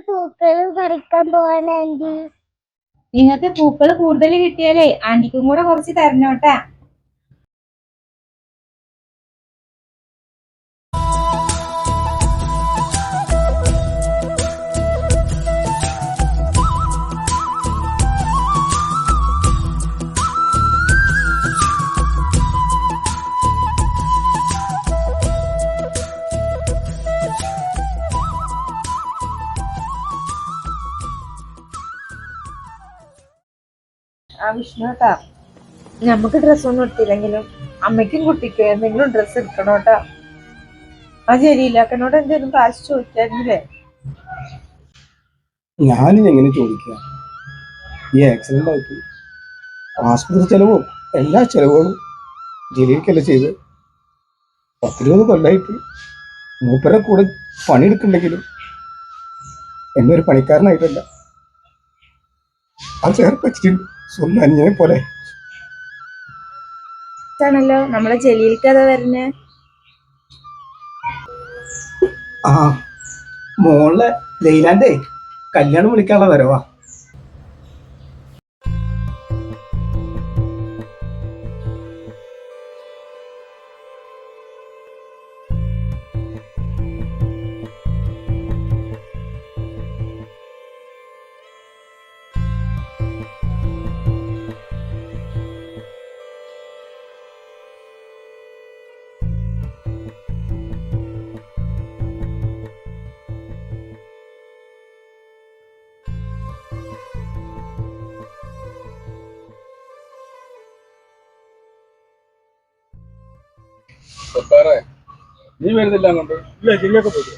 പൂക്കള് പറിക്കാൻ പോവാൻ ആന്റി. നിങ്ങൾക്ക് പൂക്കൾ കൂടുതൽ കിട്ടിയാലേ ആന്റിക്കും കൂടെ കുറച്ച് തരണോട്ടാ. വിഷ്ണുട്ടാ, നമുക്ക് ഡ്രസ്സൊന്നും എടുത്തില്ലെങ്കിലും അമ്മയ്ക്കും കുട്ടിക്കും എന്തെങ്കിലും ഡ്രസ്സ് എടുക്കണോട്ടാ. ആ ജലീലാക്കനോട് എന്തെങ്കിലും കാശ് ചോദിക്കാനില്ലേ? ഞാനും എങ്ങനെ ചോദിക്കുക? ഈ ആക്സിഡന്റ് ആയിട്ട് ആസ്പത്രി ചെലവും എല്ലാ ചെലവുകളും ജലീലിക്കല്ല ചെയ്ത്. 10-20 കൊല്ലായിട്ട് മൂപ്പരെ കൂടെ പണിയെടുക്കുന്നുണ്ടെങ്കിലും എന്നെ ഒരു പണിക്കാരനായിട്ടല്ല, ആ ചേർപ്പച്ചിട്ടുണ്ട് സ്വന്തം അനിയനെ പോലെ. ാണല്ലോ നമ്മളെ ജലീൽക്കഥ വരുന്നേ. ആ മോളെ ലൈലാന്റെ കല്യാണം വിളിക്കാനുള്ള വരവാ. നീ വരുന്നില്ല അങ്ങോട്ട്? ഇല്ല, ശരിയൊക്കെ പോയി.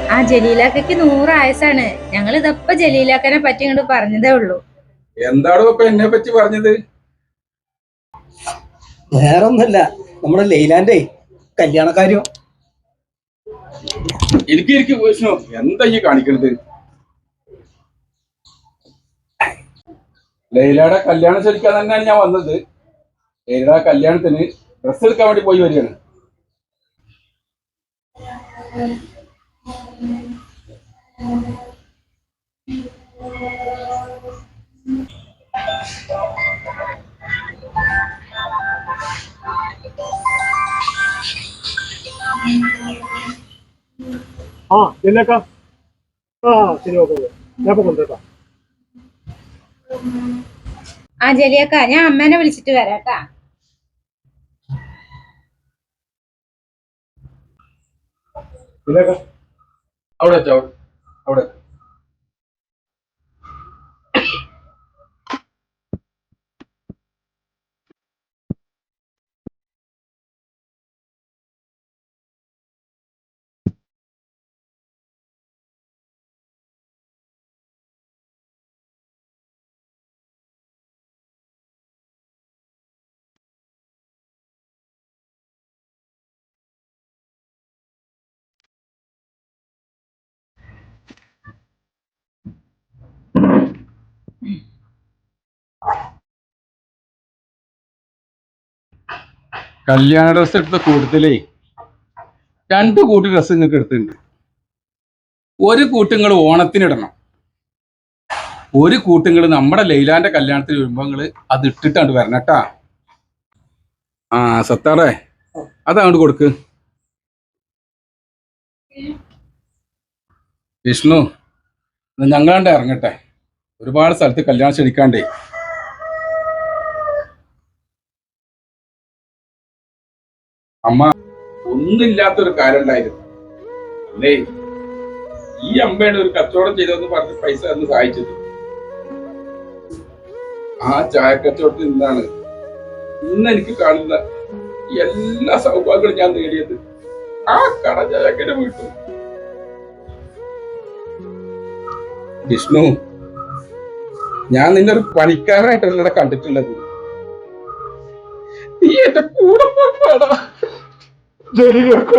ആ ജലീലാക്കയ്ക്ക് 100 ആയസാണ്. ഞങ്ങൾ ഇതപ്പ ജലീലാക്കനെ പറ്റി ഇങ്ങോട്ട് പറഞ്ഞതേ ഉള്ളൂ. എന്താണോ ഇപ്പൊ എന്നെ പറ്റി പറഞ്ഞത്? വേറൊന്നല്ല, നമ്മുടെ ലൈലാന്റെ കല്യാണക്കാര്യം. ഇരിക്കും വിഷ്ണു, എന്താ ഈ കാണിക്കണത്? ലൈലയുടെ കല്യാണം ശരിക്കാൻ തന്നെയാണ് ഞാൻ വന്നത്. ലൈലയുടെ കല്യാണത്തിന് ഡ്രസ്സ് എടുക്കാൻ വേണ്ടി പോയി വരികയാണ്. ആ ജലിയാക്ക, ഞാൻ അമ്മേനെ വിളിച്ചിട്ട് വരാട്ടാ. അവിടെ വെച്ചോ, അവിടെ. കല്യാണ ഡ്രസ് എടുത്ത കൂടുതലേ 2 കൂട്ടി ഡ്രസ്സ് നിങ്ങൾക്ക് എടുത്തിട്ടുണ്ട്. ഒരു കൂട്ടുങ്ങൾ ഓണത്തിനിടണം, ഒരു കൂട്ടുങ്ങൾ നമ്മുടെ ലൈലാന്റെ കല്യാണത്തിന് വരുമ്പോ നിങ്ങള് അത് ഇട്ടിട്ടാണ്ട് വരണട്ടാ. ആ സത്താറേ, അതങ്ങോട്ട് കൊടുക്ക്. വിഷ്ണു, ഞങ്ങളാണ്ട് ഇറങ്ങട്ടെ, ഒരുപാട് സ്ഥലത്ത് കല്യാണം ക്ഷണിക്കാണ്ടേ. അമ്മ, ഒന്നില്ലാത്തൊരു കാര്യം ഉണ്ടായിരുന്നു അല്ലേ? ഈ അമ്മയാണ് ഒരു കച്ചവടം ചെയ്തെന്ന് പറഞ്ഞ് പൈസ തന്ന് സഹായിച്ചത്. ആ ചായക്കച്ചവടത്തിൽ നിന്നാണ് ഇന്ന് എനിക്ക് കാണുന്ന എല്ലാ സൗഭാഗ്യങ്ങളും ഞാൻ നേടിയത്. ആ കട ചായക്കന്റെ വീട്ടു. വിഷ്ണു, ഞാൻ നിന്നെ ഒരു പണിക്കാരനായിട്ടല്ല കണ്ടിട്ടുള്ളത്. നീ എന്റെ കൂടെ പോടാ. ശരി കാക്ക